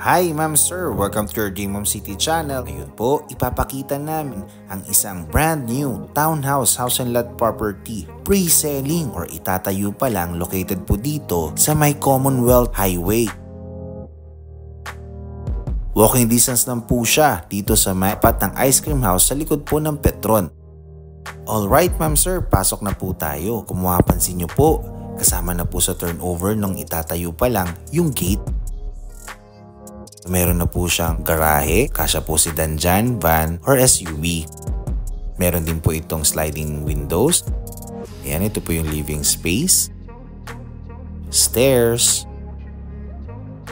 Hi Ma'am Sir! Welcome to your Dream Home City channel. Ngayon po, ipapakita namin ang isang brand new townhouse house and lot property pre-selling or itatayo pa lang located po dito sa may Commonwealth Highway. Walking distance lang po siya dito sa may tapat ng ice cream house sa likod po ng Petron. Alright Ma'am Sir, pasok na po tayo. Kung mapapansin nyo po, kasama na po sa turnover nung itatayo pa lang yung gate. Meron na po siyang garahe, kasya po sedan dyan, van, or SUV. Meron din po itong sliding windows. Ayan, ito po yung living space. Stairs.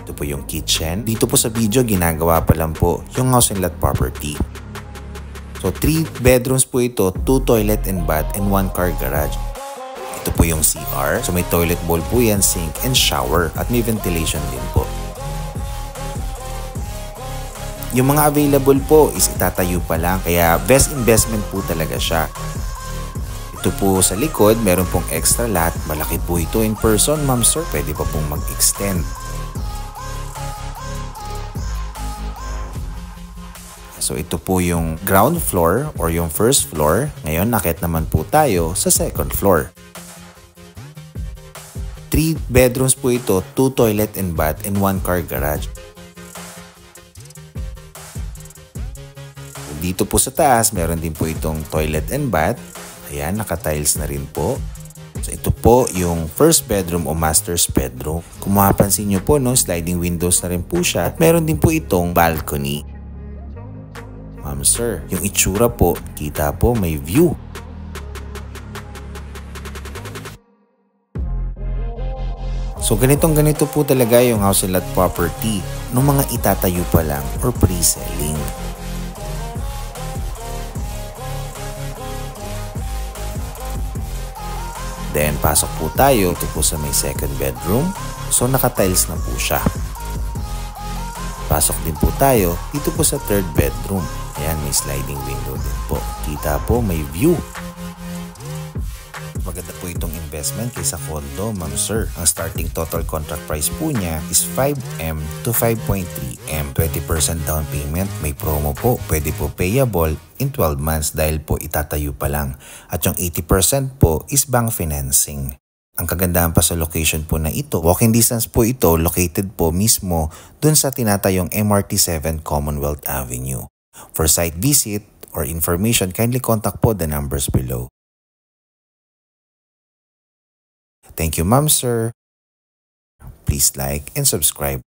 Ito po yung kitchen. Dito po sa video, ginagawa pa lang po yung house and lot property. So, 3 bedrooms po ito, 2 toilet and bath, and 1 car garage. Ito po yung CR. So, may toilet bowl po yan, sink, and shower. At may ventilation din po. Yung mga available po is itatayo pa lang, kaya best investment po talaga siya. Ito po sa likod, meron pong extra lot. Malaki po ito in person, Ma'am Sir. Pwede pa pong mag-extend. So ito po yung ground floor or yung first floor. Ngayon, nakit naman po tayo sa second floor. 3 bedrooms po ito, 2 toilet and bath, and 1 car garage. Dito po sa taas, meron din po itong toilet and bath. Ayan, naka-tiles na rin po. So ito po yung first bedroom o master's bedroom. Kung mapapansin nyo po, no, sliding windows na rin po siya. At meron din po itong balcony. Ma'am Sir, yung itsura po, kita po, may view. So ganito po talaga yung house and lot property ng mga itatayo pa lang or pre-selling. Then, pasok po tayo. Ito po sa may second bedroom. So, naka-tiles na po siya. Pasok din po tayo. Dito po sa third bedroom. Ayan, may sliding window din po. Kita po, may view. Maganda po itong investment kaysa condo, Ma'am Sir. Ang starting total contract price po niya is 5M to 5.3M. 20% down payment. May promo po. Pwede po payable in 12 months dahil po itatayo pa lang. At yung 80% po is bank financing. Ang kagandahan pa sa location po na ito, walking distance po ito, located po mismo dun sa tinatayong MRT7 Commonwealth Avenue. For site visit or information, kindly contact po the numbers below. Thank you, Ma'am Sir. Please like and subscribe.